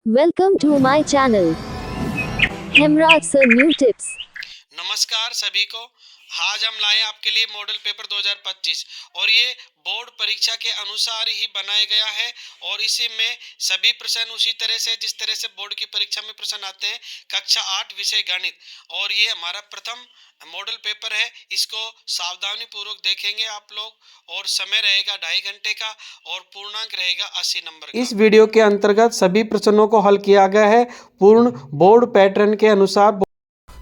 Welcome to my channel. Hemraj Sir New Tips. नमस्कार सभी को। आज हम लाए आपके लिए मॉडल पेपर 2025 और ये बोर्ड परीक्षा के अनुसार ही बनाया गया है और इसी में सभी प्रश्न उसी तरह से जिस तरह से बोर्ड की परीक्षा में प्रश्न आते हैं। कक्षा 8 विषय गणित और ये हमारा प्रथम मॉडल पेपर है। इसको सावधानी पूर्वक देखेंगे आप लोग और समय रहेगा 2.5 घंटे का और पूर्णांक रहेगा 80 नंबर का। इस वीडियो के अंतर्गत सभी प्रश्नों को हल किया गया है पूर्ण बोर्ड पैटर्न के अनुसार।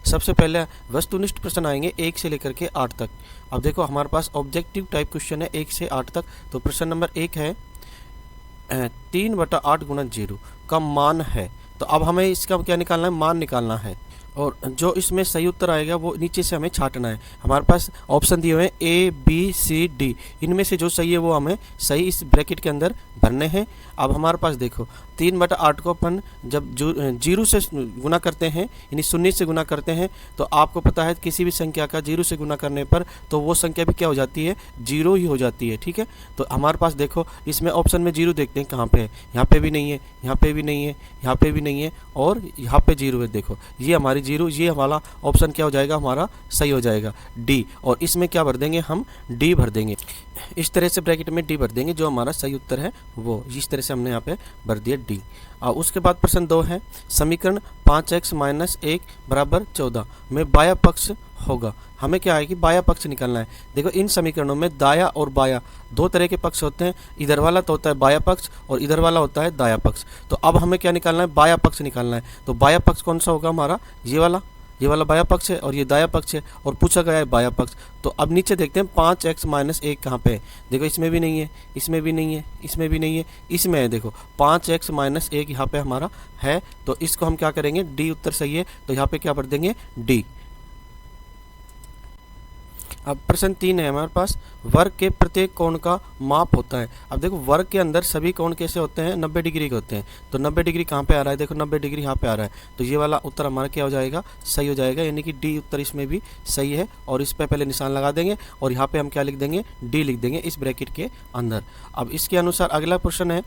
सबसे पहले वस्तुनिष्ठ प्रश्न आएंगे 1 से लेकर के 8 तक। अब देखो हमारे पास ऑब्जेक्टिव टाइप क्वेश्चन है 1 से 8 तक। तो प्रश्न नंबर 1 है 3/8 गुणा 0 का मान है। तो अब हमें इसका क्या निकालना है, मान निकालना है और जो इसमें सही उत्तर आएगा वो नीचे से हमें छांटना है। हमारे पास ऑप्शन दिए हुए हैं A B C D, इनमें से जो सही है वो हमें सही इस ब्रैकेट के अंदर भरने हैं। अब हमारे पास देखो 3/8 को अपन जब 0 से गुना करते हैं यानी 0 से गुना करते हैं तो आपको पता है किसी भी संख्या का 0 से गुना करने पर तो वो संख्या भी क्या हो जाती है, 0 ही हो जाती है। ठीक है, तो हमारे पास देखो इसमें ऑप्शन में 0 देखते हैं कहाँ पे है, यहाँ पे भी नहीं है, यहाँ पे भी नहीं है, यहाँ पे भी नहीं है और यहाँ पे 0 है। देखो ये हमारी 0, ये वाला ऑप्शन क्या हो जाएगा, हमारा सही हो जाएगा डी। और इसमें क्या भर देंगे, हम डी भर देंगे। इस तरह से ब्रैकेट में डी भर देंगे, जो हमारा सही उत्तर है वो इस तरह से हमने यहाँ पे भर दिया डी। और उसके बाद प्रश्न 2 है समीकरण 5x - 1 = 14 में बाया पक्ष होगा। हमें क्या है कि बाया पक्ष निकालना है। देखो इन समीकरणों में दाया और बाया दो तरह के पक्ष होते हैं। इधर वाला तो होता है बाया पक्ष और इधर वाला होता है दाया पक्ष। तो अब हमें क्या निकालना है, बाया पक्ष निकालना है। तो बाया पक्ष कौन सा होगा, हमारा ये वाला बाया पक्ष है और ये दाया पक्ष है और पूछा गया है बाया पक्ष। तो अब नीचे देखते हैं 5x - 1 कहाँ पे है। देखो इसमें भी नहीं है, इसमें भी नहीं है, इसमें भी नहीं है, इसमें है। देखो 5x - 1 यहाँ पे हमारा है। तो इसको हम क्या करेंगे, डी उत्तर सही है तो यहाँ पे क्या भर देंगे, डी। अब प्रश्न 3 है हमारे पास वर्ग के प्रत्येक कोण का माप होता है। अब देखो वर्ग के अंदर सभी कोण कैसे होते हैं, 90 डिग्री के होते हैं। तो 90 डिग्री कहाँ पे आ रहा है, देखो 90 डिग्री यहाँ पे आ रहा है। तो ये वाला उत्तर हमारा क्या हो जाएगा, सही हो जाएगा, यानी कि डी उत्तर इसमें भी सही है। और इस पर पहले निशान लगा देंगे और यहाँ पे हम क्या लिख देंगे, डी लिख देंगे इस ब्रैकेट के अंदर। अब इसके अनुसार अगला प्रश्न है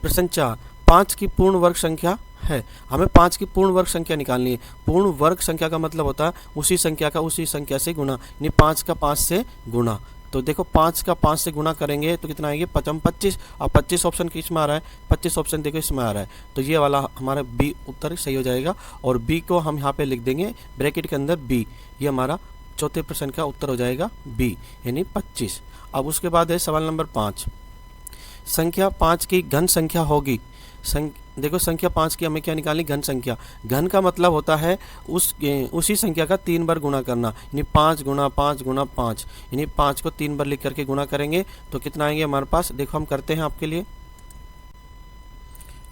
प्रश्न 4 5 की पूर्ण वर्ग संख्या है। हमें 5 की पूर्ण वर्ग संख्या निकालनी है। पूर्ण वर्ग संख्या का मतलब होता है उसी संख्या का उसी संख्या से गुना, यानी 5 का 5 से गुना। तो देखो 5 का 5 से गुना करेंगे तो कितना आएंगे, 25। अब 25 ऑप्शन किस में आ रहा है, 25 ऑप्शन देखो इसमें आ रहा है। तो ये वाला हमारा बी उत्तर सही हो जाएगा और बी को हम यहाँ पे लिख देंगे ब्रैकेट के अंदर बी। ये हमारा चौथे प्रश्न का उत्तर हो जाएगा बी, यानी 25। अब उसके बाद है सवाल नंबर 5 संख्या 5 की घन संख्या होगी। देखो संख्या 5 की हमें क्या निकालनी, घन संख्या। घन का मतलब होता है उसी संख्या का 3 बार गुणा करना, यानी 5 × 5 × 5, यानी 5 को 3 बार लिख करके गुणा करेंगे तो कितना आएंगे हमारे पास। देखो हम करते हैं आपके लिए।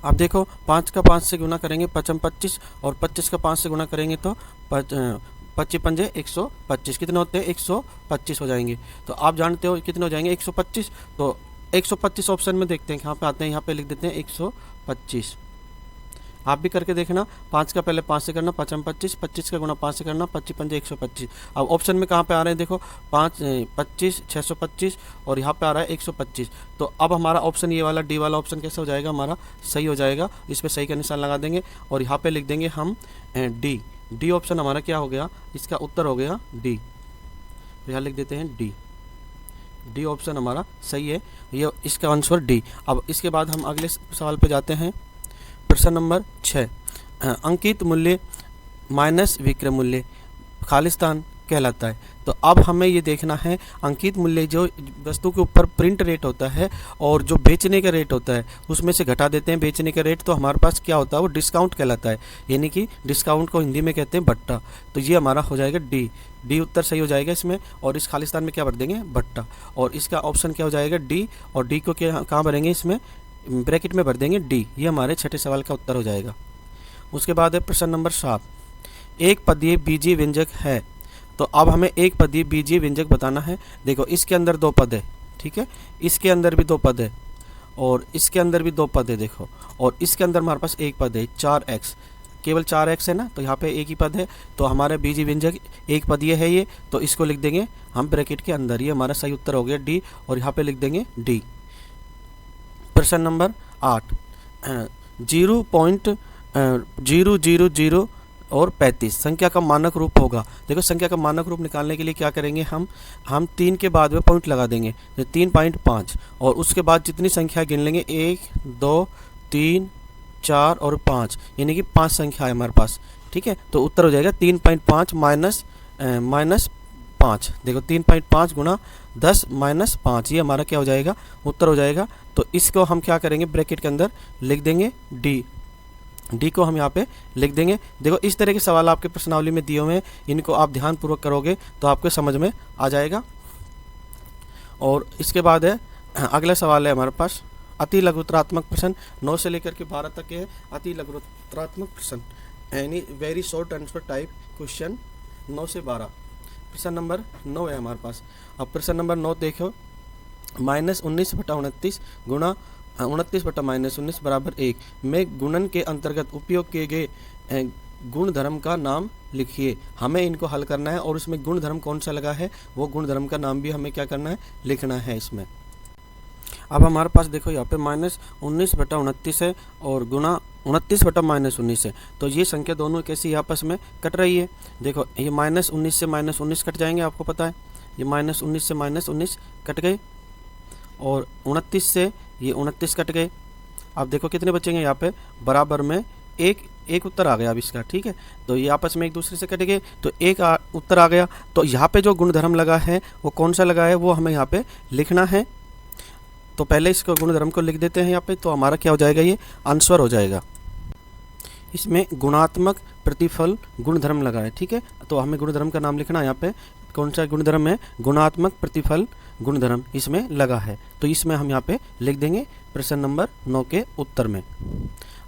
अब देखो 5 का 5 से गुणा करेंगे 25 और 25 का 5 से गुणा करेंगे तो 25 पंजे 125, कितने होते हैं, 125 हो जाएंगे। तो आप जानते हो कितने हो जाएंगे, 125। तो 125 ऑप्शन में देखते हैं कहाँ पे आते हैं, यहाँ पे लिख देते हैं 125। आप भी करके देखना। 5 का पहले 5 से करना 25, 25 का गुणा 5 से करना 25 पंजे 125। अब ऑप्शन में कहाँ पे आ रहे हैं, देखो 5 25 625 और यहाँ पे आ रहा है 125। तो अब हमारा ऑप्शन ये वाला डी वाला ऑप्शन कैसे हो जाएगा, हमारा सही हो जाएगा। इस पर सही का निशान लगा देंगे और यहाँ पे लिख देंगे हम डी। डी ऑप्शन हमारा क्या हो गया, इसका उत्तर हो गया डी। तो यहाँ लिख देते हैं डी। डी ऑप्शन हमारा सही है, ये इसका आंसर डी। अब इसके बाद हम अगले सवाल पे जाते हैं। प्रश्न नंबर 6 अंकित मूल्य माइनस विक्रय मूल्य खालिस्तान कहलाता है। तो अब हमें ये देखना है अंकित मूल्य जो वस्तु के ऊपर प्रिंट रेट होता है और जो बेचने का रेट होता है उसमें से घटा देते हैं बेचने का रेट, तो हमारे पास क्या होता है, वो डिस्काउंट कहलाता है, यानी कि डिस्काउंट को हिंदी में कहते हैं भट्टा। तो ये हमारा हो जाएगा डी। डी उत्तर सही हो जाएगा इसमें और इस खालिस्तान में क्या भर देंगे, भट्टा। और इसका ऑप्शन क्या हो जाएगा डी, और डी को क्या कहाँ भरेंगे, इसमें ब्रैकेट में भर देंगे डी। ये हमारे छठे सवाल का उत्तर हो जाएगा। उसके बाद है प्रश्न नंबर 7 एक पदीय बीजीय व्यंजक है। तो अब हमें एक पदीय बीजीय व्यंजक बताना है। देखो इसके अंदर 2 पद है, ठीक है, इसके अंदर भी 2 पद है और इसके अंदर भी 2 पद है। देखो और इसके अंदर हमारे पास एक पद है 4x, केवल 4x है ना, तो यहाँ पे एक ही पद है। तो हमारे बीजीय व्यंजक एक पदीय है ये, तो इसको लिख देंगे हम ब्रैकेट के अंदर। ये हमारा सही उत्तर हो गया डी और यहाँ पे लिख देंगे डी। प्रश्न नंबर 8 0.000 और 35 संख्या का मानक रूप होगा। देखो संख्या का मानक रूप निकालने के लिए क्या करेंगे, हम 3 के बाद में पॉइंट लगा देंगे, 3.5, और उसके बाद जितनी संख्या गिन लेंगे 1 2 3 4 और 5, यानी कि 5 संख्या है हमारे पास। ठीक है, तो उत्तर हो जाएगा 3.5 माइनस 5। देखो 3.5 गुणा 10 माइनस 5, ये हमारा क्या हो जाएगा, उत्तर हो जाएगा। तो इसको हम क्या करेंगे, ब्रैकेट के अंदर लिख देंगे डी को हम यहाँ पे लिख देंगे। देखो इस तरह के सवाल आपके प्रश्नावली में दिए हुए हैं, इनको आप ध्यानपूर्वक करोगे तो आपको समझ में आ जाएगा। और इसके बाद है अगला सवाल है हमारे पास अति लघुत्तरात्मक प्रश्न। 9 से लेकर के 12 तक के है अति लघुत्तरात्मक प्रश्न, any very short answer type question 9 से 12। प्रश्न नंबर 9 है हमारे पास। अब प्रश्न नंबर 9 देखो, -19/29 गुणा 29/-19 बराबर 1 में गुणन के अंतर्गत उपयोग किए गए गुणधर्म का नाम लिखिए। हमें इनको हल करना है और उसमें गुणधर्म कौन सा लगा है वो गुणधर्म का नाम भी हमें क्या करना है, लिखना है इसमें। अब हमारे पास देखो यहाँ पे -19/29 है और गुणा 29/-19 है, तो ये संख्या दोनों कैसी आपस में कट रही है। देखो ये -19 से -19 कट जाएंगे, आपको पता है ये -19 से -19 कट गए, और 29 से ये 29 कट गए। अब देखो कितने बचेंगे यहाँ पे, बराबर में एक उत्तर आ गया अब इसका। ठीक है, तो ये आपस में एक दूसरे से कट गए तो एक उत्तर आ गया। तो यहाँ पे जो गुणधर्म लगा है वो कौन सा लगा है वो हमें यहाँ पे लिखना है। तो पहले इसको गुणधर्म को लिख देते हैं यहाँ पे, तो हमारा क्या हो जाएगा, ये आंसर हो जाएगा। इसमें गुणात्मक प्रतिफल गुणधर्म लगा है। ठीक है, तो हमें गुणधर्म का नाम लिखना है यहाँ पे, कौन सा गुणधर्म है, गुणात्मक प्रतिफल गुणधर्म इसमें लगा है। तो इसमें हम यहाँ पे लिख देंगे प्रश्न नंबर 9 के उत्तर में।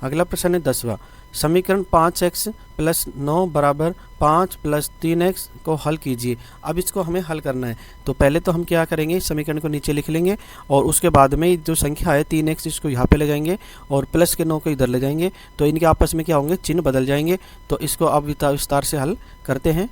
अगला प्रश्न है 10वां, समीकरण 5x + 9 बराबर 5 + 3x को हल कीजिए। अब इसको हमें हल करना है, तो पहले तो हम क्या करेंगे, समीकरण को नीचे लिख लेंगे और उसके बाद में जो संख्या है 3x इसको यहाँ पे ले जाएंगे और प्लस के 9 को इधर ले जाएंगे, तो इनके आपस में क्या होंगे, चिन्ह बदल जाएंगे। तो इसको अब विस्तार से हल करते हैं।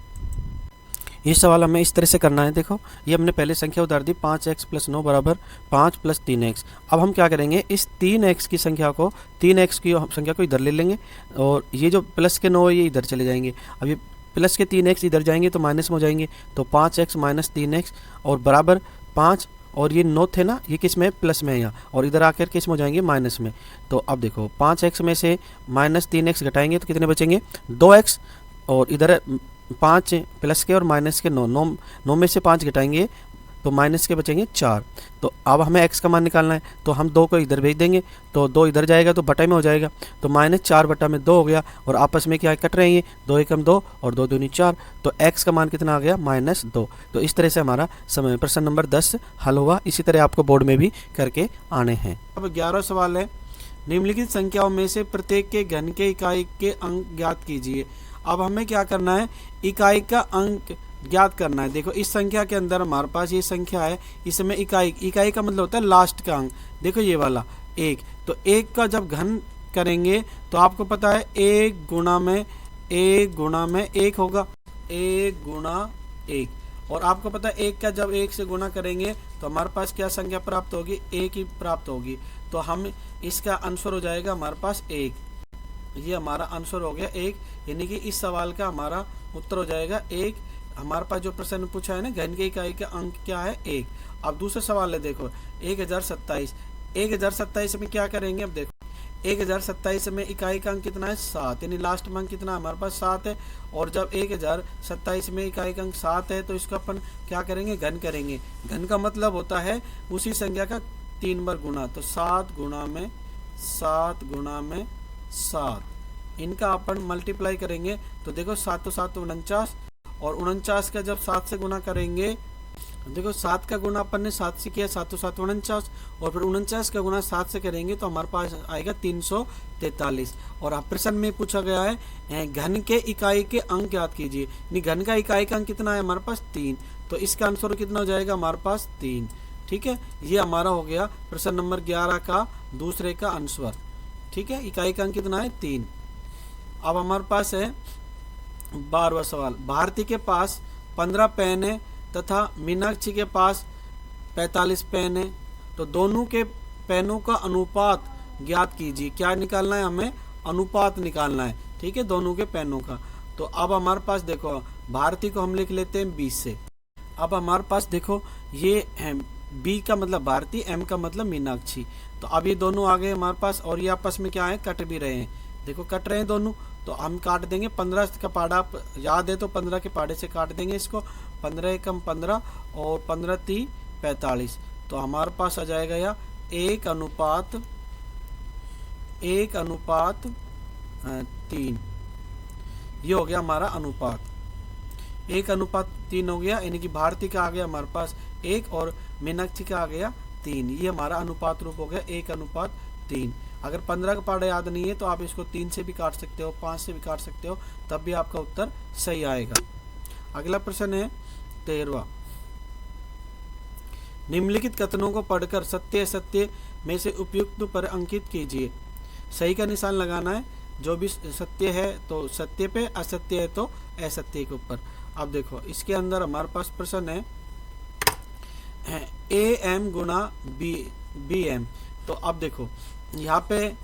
ये सवाल हमें इस तरह से करना है। देखो ये हमने पहले संख्या उतार दी, 5x + 9 बराबर 5 + 3x। अब हम क्या करेंगे, इस 3x की संख्या को, 3x की संख्या को इधर ले लेंगे और ये जो प्लस के 9 है ये इधर चले जाएंगे। अब ये प्लस के 3x इधर जाएंगे तो माइनस में हो जाएंगे, तो 5x - 3x और बराबर 5, और ये 9 थे ना, ये किस में, प्लस में है यहाँ, और इधर आकर किस में हो जाएंगे, माइनस में। तो अब देखो 5x में से -3x घटाएंगे तो कितने बचेंगे, 2x, और इधर 5 प्लस के और माइनस के 9 में से 5 घटाएंगे तो माइनस के बचेंगे 4। तो अब हमें x का मान निकालना है, तो हम 2 को इधर भेज देंगे, तो 2 इधर जाएगा तो बटा में हो जाएगा, तो -4/2 हो गया, और आपस में क्या कट रहे हैं, 2 एकम 2 और 2 दूनी 4, तो x का मान कितना आ गया, -2। तो इस तरह से हमारा समय प्रश्न नंबर 10 हल हुआ। इसी तरह आपको बोर्ड में भी करके आने हैं। अब 11वां सवाल है, निम्नलिखित संख्याओं में से प्रत्येक के घन के इकाई के अंक ज्ञात कीजिए। अब हमें क्या करना है, इकाई का अंक ज्ञात करना है। देखो इस संख्या के अंदर हमारे पास ये संख्या है, इसमें इकाई का मतलब होता है लास्ट का अंक। देखो ये वाला 1, तो 1 का जब घन करेंगे तो आपको पता है 1 गुणा में 1 होगा, 1 गुणा 1, और आपको पता है 1 का जब 1 से गुणा करेंगे तो हमारे पास क्या संख्या प्राप्त होगी, 1 ही प्राप्त होगी। तो हम इसका आंसर हो जाएगा हमारे पास 1। ये हमारा आंसर हो गया 1, यानी कि इस सवाल का हमारा उत्तर हो जाएगा 1। हमारे पास जो प्रश्न पूछा है ना, घन की इकाई का अंक क्या है, 1। अब दूसरा सवाल है, देखो 1027 में क्या करेंगे। अब देखो 1027 में इकाई का अंक कितना है, 7, यानी लास्ट में अंक कितना है हमारे पास, 7 है। और जब 1027 में इकाई का अंक 7 है तो इसको अपन क्या करेंगे, घन करेंगे। घन का मतलब होता है उसी संख्या का 3 बार गुणा, तो 7 गुणा में 7, इनका अपन मल्टीप्लाई करेंगे तो देखो 7 तो 7 49, और 49 का जब 7 से गुणा करेंगे, देखो 7 का गुणा अपन ने 7 से किया, 7 तो 7 49, और फिर 49 का गुणा 7 से करेंगे तो हमारे पास आएगा 343। और अब प्रश्न में पूछा गया है घन के इकाई के अंक याद कीजिए, यानी घन का इकाई का अंक कितना है हमारे पास, 3। तो इसका आंसर कितना हो जाएगा हमारे पास, 3। ठीक है, ये हमारा हो गया प्रश्न नंबर 11 का दूसरे का आंसर। ठीक है, इकाई का अंक कितना है, 3। अब हमारे पास है 12वां सवाल, भारती के पास 15 पेन है तथा मीनाक्षी के पास 45 पेन है, तो दोनों के पेनों का अनुपात ज्ञात कीजिए। क्या निकालना है हमें? अनुपात निकालना है, ठीक है, दोनों के पेनों का। तो अब हमारे पास देखो भारती को हम लिख लेते हैं 20 से। अब हमारे पास देखो ये बी का मतलब भारती, एम का मतलब मीनाक्षी। तो अब ये दोनों आ गए हमारे पास, और ये आपस में क्या है, कट भी रहे हैं। देखो कट रहे हैं दोनों, तो हम काट देंगे 15 का पाड़ा याद है तो 15 के पाड़े से काट देंगे इसको। 15 एकम 15 और 15 × 45। तो हमारे पास आ जाएगा यह 1:3। ये हो गया हमारा अनुपात, 1:3 हो गया, यानी कि भारती का आ गया हमारे पास 1 और मीनाक्षी का आ गया 3। ये हमारा अनुपात रूप हो गया 1:3। अगर 15 का पाड़ा याद नहीं है तो आप इसको 3 से भी काट सकते हो, 5 से भी काट सकते हो, तब भी आपका उत्तर सही आएगा। अगला प्रश्न है 13वां। निम्नलिखित कथनों को पढ़कर सत्य असत्य में से उपयुक्त पर अंकित कीजिए। सही का निशान लगाना है, जो भी सत्य है तो सत्य पे, असत्य है तो असत्य के ऊपर। अब देखो इसके अंदर हमारे पास प्रश्न है AM गुणा BM। तो अब देखो यहाँ पे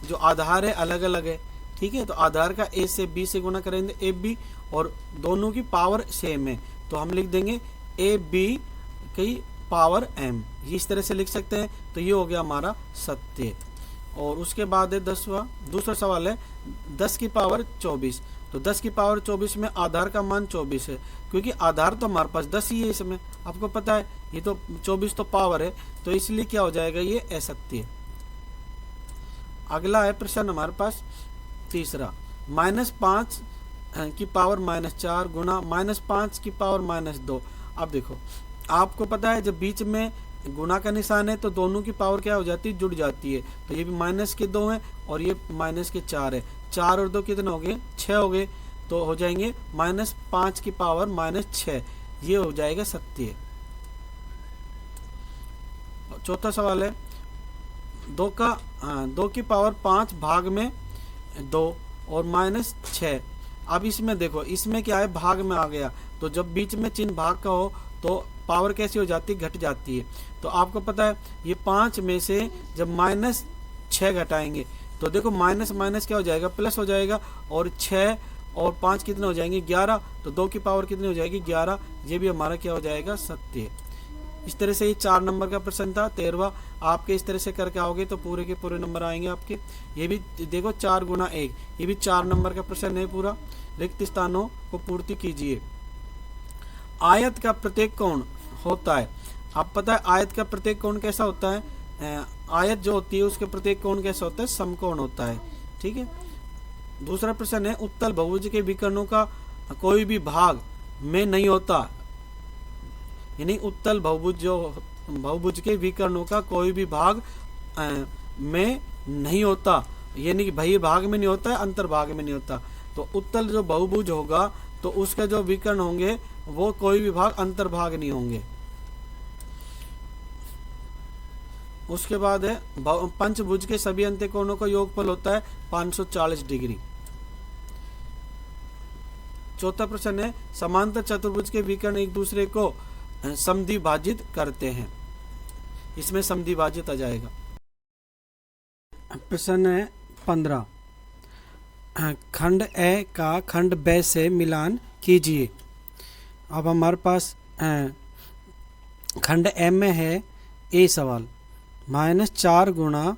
जो आधार है अलग अलग है, ठीक है, तो आधार का A से B से गुणा करेंगे AB, और दोनों की पावर सेम है, तो हम लिख देंगे AB की पावर M। ये इस तरह से लिख सकते हैं, तो ये हो गया हमारा सत्य। और उसके बाद है दूसरा सवाल है 10 की पावर 24। तो 10 की पावर 24 में आधार का मान 24 है, क्योंकि आधार तो हमारे पास 10 ही है इसमें, आपको पता है, ये तो 24 तो पावर है, तो इसलिए क्या हो जाएगा, ये असत्य। अगला है प्रश्न हमारे पास तीसरा, -5 की पावर -4 गुणा -5 की पावर -2। अब देखो आपको पता है जब बीच में गुणा का निशान है तो दोनों की पावर क्या हो जाती है, जुड़ जाती है। तो ये भी -2 है और ये -4 है। 4 और 2 कितने हो गए, 6 हो गए, तो हो जाएंगे -5 की पावर -6। ये हो जाएगा सत्य। चौथा सवाल है 2 की पावर 5 भाग में 2 और -6। अब इसमें देखो इसमें क्या है, भाग में आ गया, तो जब बीच में चिन्ह भाग का हो तो पावर कैसी हो जाती है, घट जाती है। तो आपको पता है ये 5 में से जब -6 घटाएंगे तो देखो माइनस माइनस क्या हो जाएगा, प्लस हो जाएगा, और 6 और 5 कितने हो जाएंगे, 11। तो 2 की पावर कितनी हो जाएगी, 11। ये भी हमारा क्या हो जाएगा, सत्य। इस तरह से ये 4 नंबर का प्रश्न था 13वां। आपके इस तरह से करके आओगे तो पूरे के पूरे नंबर आएंगे आपके। ये भी देखो 4 गुना 1, ये भी 4 नंबर का प्रश्न है पूरा। रिक्त स्थानों को पूर्ति कीजिए। आयत का प्रत्येक कोण होता है, आप पता है आयत का प्रत्येक कोण कैसा होता है, आयत जो होती है उसके प्रत्येक कोण कैसा होता है, समकोण होता है, ठीक है। दूसरा प्रश्न है उत्तल बहुभुज के विकर्णों का कोई भी भाग में नहीं होता, यानी उत्तल बहुभुज के विकर्णों का कोई भी भाग में नहीं होता, यानी कि बाह्य भाग में नहीं होता है, अंतर भाग में नहीं होता। तो उत्तल जो बहुभुज होगा तो उसका जो विकर्ण होंगे वो कोई भी भाग अंतर भाग नहीं होंगे। उसके बाद है पंचभुज के सभी अंत्यकोणों का योगफल होता है 540 डिग्री। चौथा प्रश्न है समांतर चतुर्भुज के विकर्ण एक दूसरे को समद्विभाजित करते हैं, इसमें समद्विभाजित आ जाएगा। प्रश्न है 15, खंड ए का खंड ब से मिलान कीजिए। अब हमारे पास खंड एम में है ए सवाल, -4 गुणा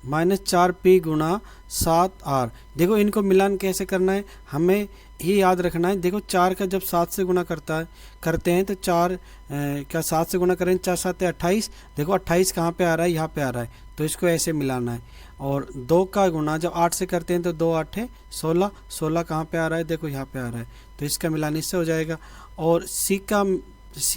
-4p गुणा 7r। देखो इनको मिलान कैसे करना है, हमें ही याद रखना है। देखो 4 का जब 7 से गुणा करते हैं तो 4 क्या 7 से गुणा करें, 4 7 28। देखो 28 कहाँ पे आ रहा है, यहाँ पे आ रहा है, तो इसको ऐसे मिलाना है। और 2 का गुणा जब 8 से करते हैं तो 2 8 16, 16 कहाँ पे आ रहा है, देखो यहाँ पे आ रहा है, तो इसका मिलान इससे हो जाएगा। और सी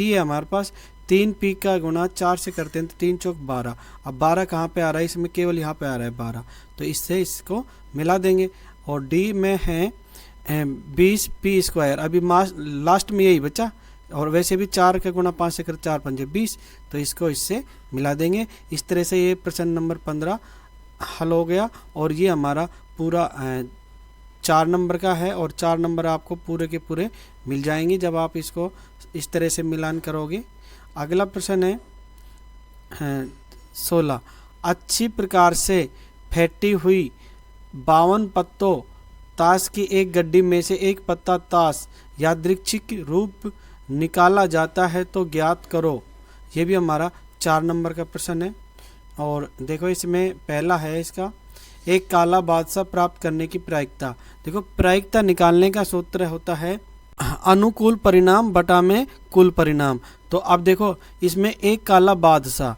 है हमारे पास 3p का गुणा 4 से करते हैं तो 3 चौक 12। अब 12 कहाँ पे आ रहा है, इसमें केवल यहाँ पे आ रहा है 12, तो इससे इसको मिला देंगे। और डी में है 20p²। अभी लास्ट में यही बचा, और वैसे भी 4 का गुणा 5 से कर 4 5 20, तो इसको इससे मिला देंगे। इस तरह से ये प्रश्न नंबर 15 हल हो गया। और ये हमारा पूरा 4 नंबर का है, और 4 नंबर आपको पूरे के पूरे मिल जाएंगे जब आप इसको इस तरह से मिलान करोगे। अगला प्रश्न है 16, अच्छी प्रकार से फेंटी हुई 52 पत्तों ताश की एक गड्डी में से एक पत्ता ताश यादृच्छिक रूप निकाला जाता है तो ज्ञात करो। ये भी हमारा 4 नंबर का प्रश्न है। और देखो इसमें पहला है इसका, एक काला बादशाह प्राप्त करने की प्रायिकता। देखो प्रायिकता निकालने का सूत्र होता है अनुकूल परिणाम बटा में कुल परिणाम। तो अब देखो इसमें एक काला बादशाह,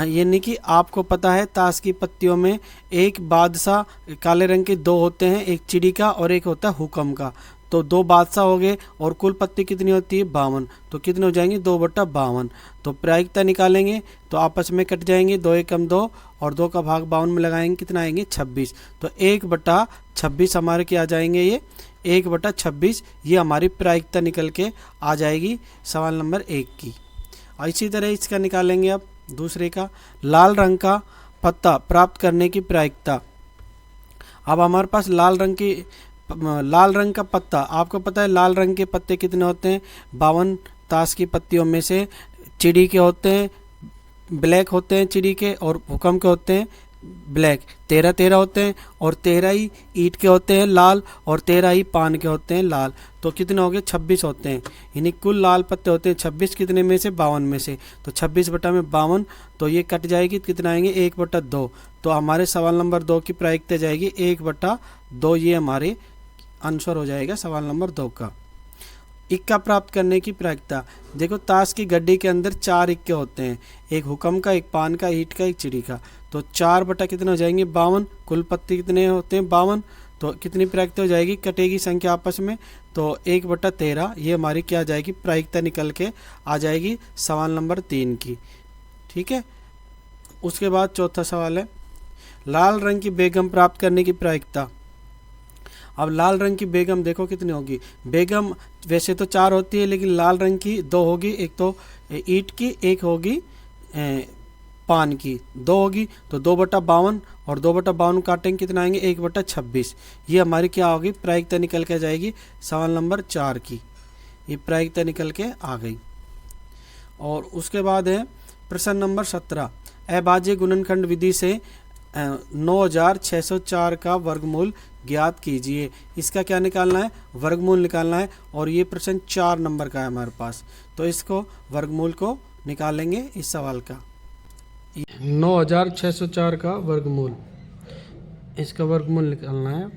यानी कि आपको पता है ताश की पत्तियों में एक बादशाह काले रंग के 2 होते हैं, एक चिड़ी का और एक होता है हुक्म का। तो 2 बादशाह हो गए और कुल पत्ती कितनी होती है 52। तो कितने हो जाएंगे 2/52। तो प्रायिकता निकालेंगे तो आपस में कट जाएंगे, 2 एकम 2 और 2 का भाग 52 में लगाएंगे, कितना आएंगे 26। तो 1/26 हमारे क्या आ जाएंगे, ये 1/26 ये हमारी प्रायिकता निकल के आ जाएगी सवाल नंबर 1 की। और इसी तरह इसका निकालेंगे अब दूसरे का, लाल रंग का पत्ता प्राप्त करने की प्रायिकता। अब हमारे पास लाल रंग का पत्ता, आपको पता है लाल रंग के पत्ते कितने होते हैं 52 ताश की पत्तियों में से चिड़ी के होते हैं, ब्लैक होते हैं चिड़ी के, और हुक्म के होते हैं ब्लैक। 13 होते हैं और 13 ही ईंट के होते हैं लाल, और 13 ही पान के होते हैं लाल। तो कितने हो गए 26 होते हैं, यानी कुल लाल पत्ते होते हैं 26, कितने में से 52 में से। तो 26/52, तो ये कट जाएगी, कितना आएंगे 1/2। तो हमारे सवाल नंबर 2 की प्रायिकता जाएगी 1/2, ये हमारे आंसर हो जाएगा सवाल नंबर 2 का। इक्का प्राप्त करने की प्रायिकता। देखो ताश की गड्डी के अंदर 4 इक्के होते हैं, एक हुक्म का, एक पान का, ईंट का, एक चिड़ी का। तो 4 कितने हो जाएंगे 52, कुल पत्ते कितने होते हैं 52। तो कितनी प्रायिकता हो जाएगी, कटेगी संख्या आपस में, तो 1/13 ये हमारी क्या आ जाएगी प्रायिकता निकल के आ जाएगी सवाल नंबर 3 की। ठीक है। उसके बाद चौथा सवाल है, लाल रंग की बेगम प्राप्त करने की प्रायिकता। अब लाल रंग की बेगम देखो कितनी होगी, बेगम वैसे तो 4 होती है लेकिन लाल रंग की 2 होगी, एक तो ईंट की, एक होगी पान की, 2 होगी। तो 2/52 और 2/52 काटेंगे, कितना आएंगे 1/26। ये हमारी क्या होगी प्रायिकता निकल के जाएगी सवाल नंबर 4 की। ये प्रायिकता निकल के आ गई। और उसके बाद है प्रश्न नंबर 17, अभाज्य गुणनखंड विधि से 9604 का वर्गमूल ज्ञात कीजिए। इसका क्या निकालना है, वर्गमूल निकालना है। और ये प्रश्न 4 नंबर का है हमारे पास, तो इसको वर्गमूल को निकालेंगे इस सवाल का। 9604 का वर्गमूल, इसका वर्गमूल निकालना है।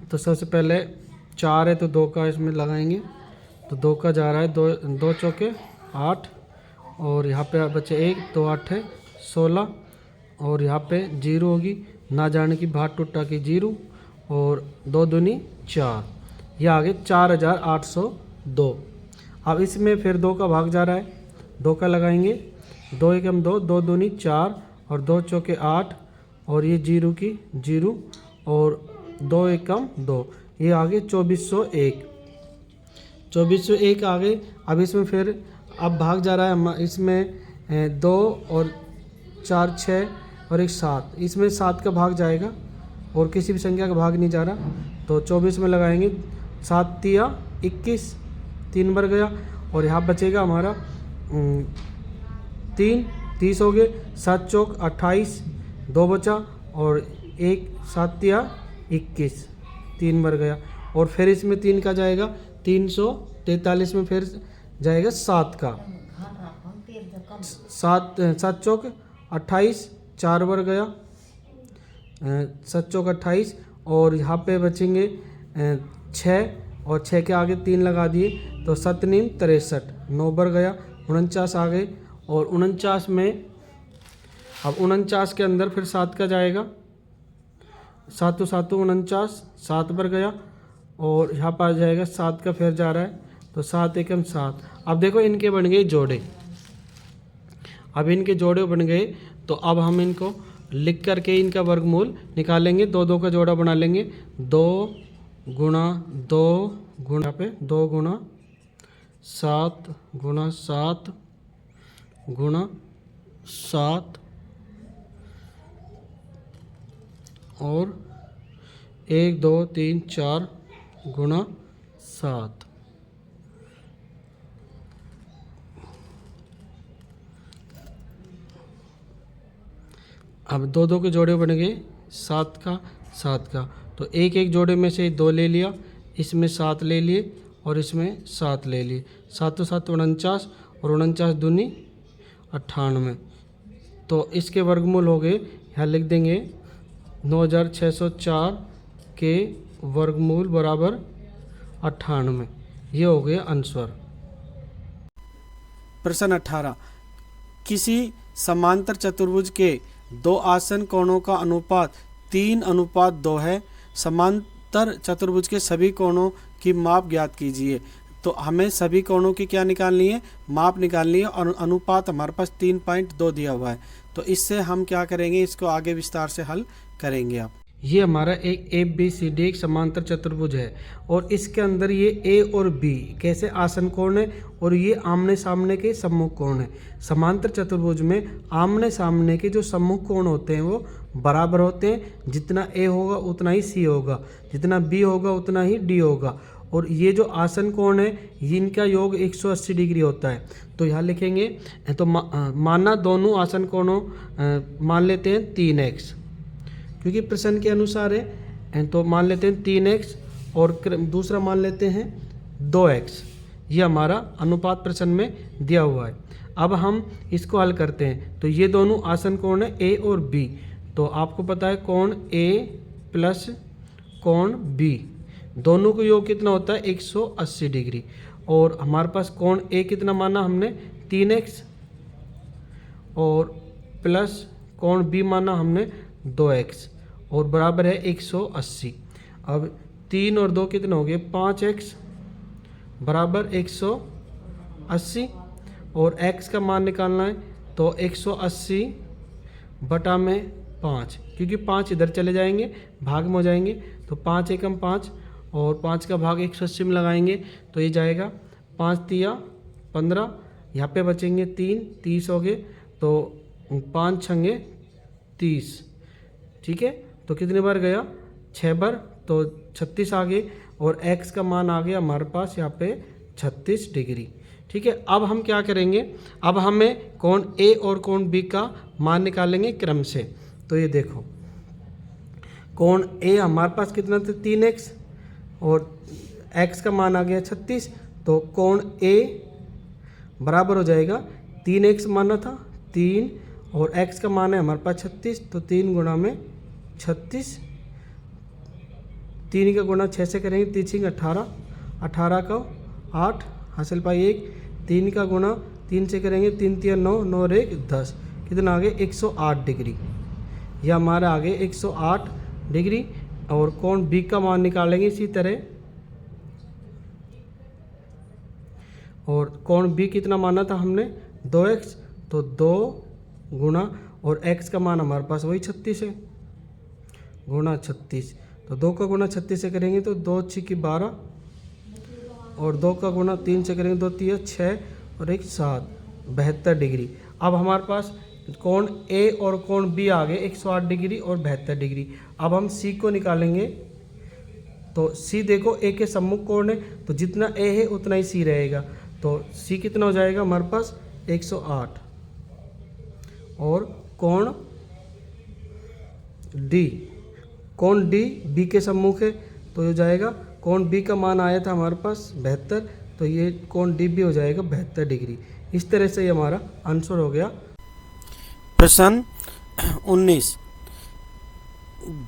तो सबसे पहले 4 है तो 2 का इसमें लगाएंगे, तो 2 का जा रहा है 2 चौके 8, और यहाँ पे बचे 1, तो 8 है 16, और यहाँ पे 0 होगी, ना जाने की भाट टुट्टा की 0, और 2 दूनी 4, यह आगे 4802। अब इसमें फिर 2 का भाग जा रहा है, 2 का लगाएंगे, 2 एकम 2, 2 दूनी 4, और 2 चौके 8, और ये 0 की 0, और 2 एकम 2, ये आगे 2401। 2401 आगे। अब इसमें फिर अब भाग जा रहा है, इसमें 2 और 4 6 और 1 7, इसमें 7 का भाग जाएगा और किसी भी संख्या का भाग नहीं जा रहा। तो 24 में लगाएंगे, 7 तिया 21, 3 बार गया, और यहाँ बचेगा हमारा 3, 30 हो गए, 7 चौक 28, 2 बचा, और 1 7 तिया 21, 3 बार गया, और फिर इसमें 3 का जाएगा 343 में फिर जाएगा 7 का, 7 चौक 28, 4 बार गया, 7 चौक 28, और यहाँ पे बचेंगे 6, और 6 के आगे 3 लगा दिए, तो 7 नीम 63, 9 बार गया, 49 आ गए, और 49 में अब 49 के अंदर फिर 7 का जाएगा, 7 7 49, 7 बार गया, और यहाँ पर आ जाएगा 7 का फिर जा रहा है, तो 7 एकम 7। अब देखो इनके बन गए जोड़े, अब इनके जोड़े बन गए, तो अब हम इनको लिख करके इनका वर्गमूल निकालेंगे। 2 2 का जोड़ा बना लेंगे, 2 गुणा 2 गुणा पे 2 गुणा 7 गुणा 7 गुणा 7, और 1 2 3 4 गुणा 7। अब 2 2 के जोड़े बन गए, 7 का 7 का, तो एक एक जोड़े में से 2 ले लिया, इसमें 7 ले लिए और इसमें 7 ले लिए। 7 7 49 और 49 दूनी 98। तो इसके वर्गमूल हो गए, यहाँ लिख देंगे 9604 के वर्गमूल बराबर 98। ये हो गया आंसर। प्रश्न 18, किसी समांतर चतुर्भुज के दो आसन कोणों का अनुपात 3:2 है। समांतर चतुर्भुज के सभी कोणों की माप ज्ञात कीजिए। तो हमें सभी कोणों की क्या निकालनी है, माप निकालनी है, और अनुपात हमारे पास 3.2 दिया हुआ है। तो इससे हम क्या करेंगे, इसको आगे विस्तार से हल करेंगे आप। ये हमारा एक ABCD एक समांतर चतुर्भुज है और इसके अंदर ये A और B कैसे आसन कोण है और ये आमने सामने के सम्मुख कोण है। समांतर चतुर्भुज में आमने सामने के जो सम्मुख कोण होते हैं वो बराबर होते हैं। जितना A होगा उतना ही C होगा, जितना B होगा उतना ही D होगा। और ये जो आसन कोण है इनका योग 180 डिग्री होता है। तो यहाँ लिखेंगे, तो माना दोनों आसन कोणों मान लेते हैं 3x, क्योंकि प्रश्न के अनुसार है। तो मान लेते हैं 3x और दूसरा मान लेते हैं 2x। ये हमारा अनुपात प्रश्न में दिया हुआ है। अब हम इसको हल करते हैं। तो ये दोनों आसन कोण है A और B। तो आपको पता है कोण A प्लस कोण B, दोनों का योग कितना होता है 180 डिग्री। और हमारे पास कोण A कितना माना हमने 3x और प्लस कोण B माना हमने 2x और बराबर है 180। अब 3 और 2 कितने हो गए 5x बराबर 180 और x का मान निकालना है। तो 180 बटा में 5, क्योंकि 5 इधर चले जाएंगे भाग में हो जाएंगे। तो 5 एकम 5 और 5 का भाग 180 में लगाएंगे तो ये जाएगा 5 तिया 15, यहाँ पे बचेंगे 3, 30 हो गए। तो 5 छंगे 30, ठीक है। तो कितने बार गया 6 बार, तो 36 आ गए और x का मान आ गया हमारे पास यहाँ पे 36 डिग्री, ठीक है। अब हम क्या करेंगे, अब हमें कोण A और कोण B का मान निकालेंगे क्रम से। तो ये देखो कोण A हमारे पास कितना था 3x और x का मान आ गया 36। तो कोण A बराबर हो जाएगा 3x माना था 3 और x का मान है हमारे पास 36। तो 3 गुणा में 36, 3 का गुणा 6 से करेंगे 3 18, 18 का 8 हासिल पाई 1, 3 का गुणा 3 से करेंगे 3 3 9, 9 और 1 10, कितना आ गया 108 डिग्री। यह हमारा आ गया 108 डिग्री। और कोण B का मान निकालेंगे इसी तरह। और कोण B कितना माना था हमने 2x, तो 2 गुणा और x का मान हमारे पास वही 36 है गुणा 36। तो 2 का गुणा 36 से करेंगे तो 2 6 12 और 2 का गुणा 3 से करेंगे 2 3 6 और 1 7, 72 डिग्री। अब हमारे पास कोण A और कोण B आ गए 108 डिग्री और 72 डिग्री। अब हम C को निकालेंगे। तो C देखो A के सम्मुख कोण है, तो जितना A है उतना ही C रहेगा। तो C कितना हो जाएगा हमारे पास 108 और कोण D, कोण D B के सम्मुख है तो हो जाएगा, कोण B का मान आया था हमारे पास 72, तो ये कोण D भी हो जाएगा 72 डिग्री। इस तरह से ये हमारा आंसर हो गया। प्रश्न 19,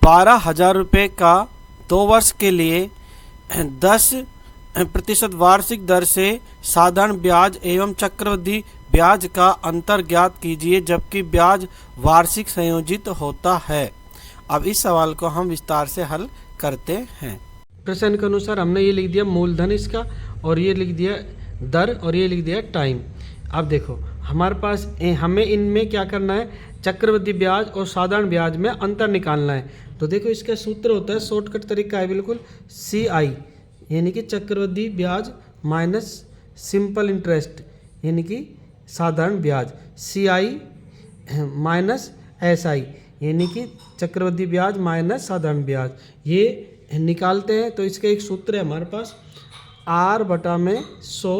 12,000 रुपये का 2 वर्ष के लिए 10% वार्षिक दर से साधारण ब्याज एवं चक्रवृद्धि ब्याज का अंतर ज्ञात कीजिए, जबकि ब्याज वार्षिक संयोजित होता है। अब इस सवाल को हम विस्तार से हल करते हैं। प्रश्न के अनुसार हमने ये लिख दिया मूलधन इसका, और ये लिख दिया दर, और ये लिख दिया टाइम। अब देखो हमारे पास हमें इनमें क्या करना है, चक्रवृद्धि ब्याज और साधारण ब्याज में अंतर निकालना है। तो देखो इसका सूत्र होता है, शॉर्टकट तरीका है बिल्कुल, CI यानी कि चक्रवृद्धि ब्याज माइनस सिंपल इंटरेस्ट यानी कि साधारण ब्याज, CI माइनस SI यानी कि चक्रवृद्धि ब्याज माइनस साधारण ब्याज, ये निकालते हैं। तो इसका एक सूत्र है हमारे पास, R बटा में 100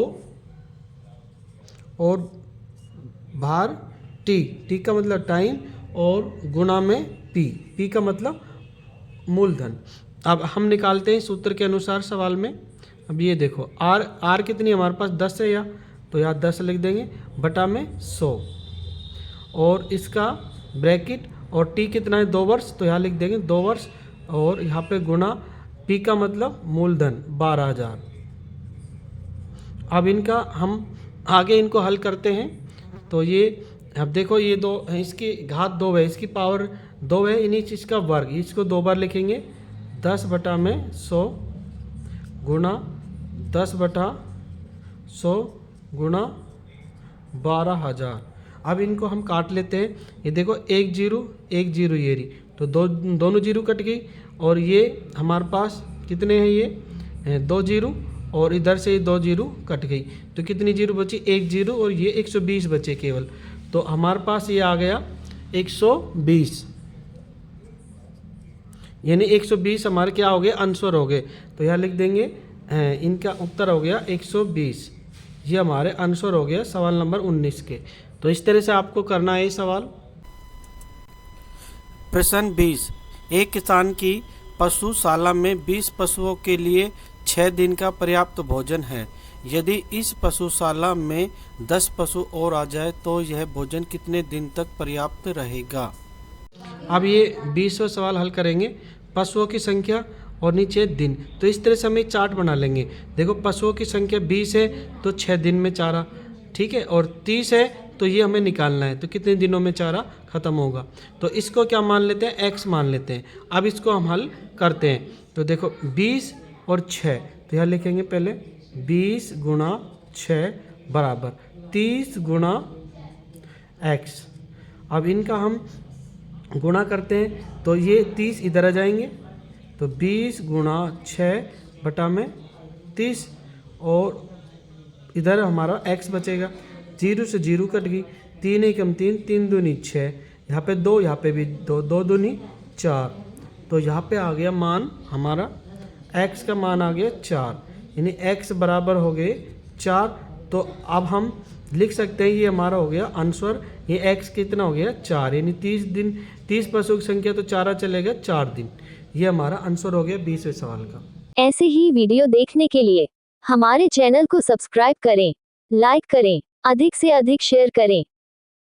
और भार T, T का मतलब टाइम, और गुणा में पी का मतलब मूलधन। अब हम निकालते हैं सूत्र के अनुसार सवाल में। अब ये देखो आर कितनी हमारे पास 10 है, या तो यहाँ 10 लिख देंगे बटा में 100, और इसका ब्रैकेट, और टी कितना है 2 वर्ष, तो यहाँ लिख देंगे 2 वर्ष, और यहाँ पे गुणा पी का मतलब मूलधन 12,000। अब इनका हम आगे इनको हल करते हैं। तो ये अब देखो ये दो, इसकी घात 2 है, इसकी पावर 2 है, यानी इसका वर्ग, इसको 2 बार लिखेंगे 10 बटा में 100 गुणा 10 बटा 100 गुणा 12,000। अब इनको हम काट लेते हैं। ये देखो 1 जीरो ये रही, तो दोनों जीरो कट गई, और ये हमारे पास कितने हैं, ये 2 जीरो, और इधर से 2 जीरो कट गई, तो कितनी जीरो बची, 1 जीरो, और ये 120 बचे केवल। तो हमारे पास ये आ गया 120, यानी 120 हमारे क्या हो गए, आंसर हो गए। तो यहाँ लिख देंगे इनका उत्तर हो गया 120। ये हमारे आंसर हो गया सवाल नंबर 19 के। तो इस तरह से आपको करना है ये सवाल। प्रश्न 20। एक किसान की पशुशाला में 20 पशुओं के लिए 6 दिन का पर्याप्त भोजन है। यदि इस पशुशाला में 10 पशु और आ जाए तो यह भोजन कितने दिन तक पर्याप्त रहेगा। अब ये 20वां सवाल हल करेंगे। पशुओं की संख्या और नीचे दिन, तो इस तरह से हम एक चार्ट बना लेंगे। देखो पशुओं की संख्या 20 है तो 6 दिन में चारा, ठीक है, और 30 है तो ये हमें निकालना है, तो कितने दिनों में चारा खत्म होगा। तो इसको क्या मान लेते हैं, x मान लेते हैं। अब इसको हम हल करते हैं। तो देखो 20 और 6, तो यहाँ लिखेंगे पहले 20 गुणा 6 बराबर 30 गुणा x। अब इनका हम गुणा करते हैं, तो ये 30 इधर आ जाएंगे, तो 20 गुणा 6 बटा में 30, और इधर हमारा x बचेगा, 0 से 0 कट गई, 3 एकम 3, 3 दूनी 6, यहाँ पे 2, यहाँ पे भी 2, 2 दूनी 4, तो यहाँ पे आ गया मान हमारा x का मान आ गया 4, यानी x बराबर हो गए 4। तो अब हम लिख सकते हैं ये हमारा हो गया आंसर, ये x कितना हो गया 4, यानी 30 दिन, 30 पशुओं की संख्या तो चारा चलेगा 4 दिन। ये हमारा आंसर हो गया 20वें सवाल का। ऐसे ही वीडियो देखने के लिए हमारे चैनल को सब्सक्राइब करें, लाइक करें, अधिक से अधिक शेयर करें।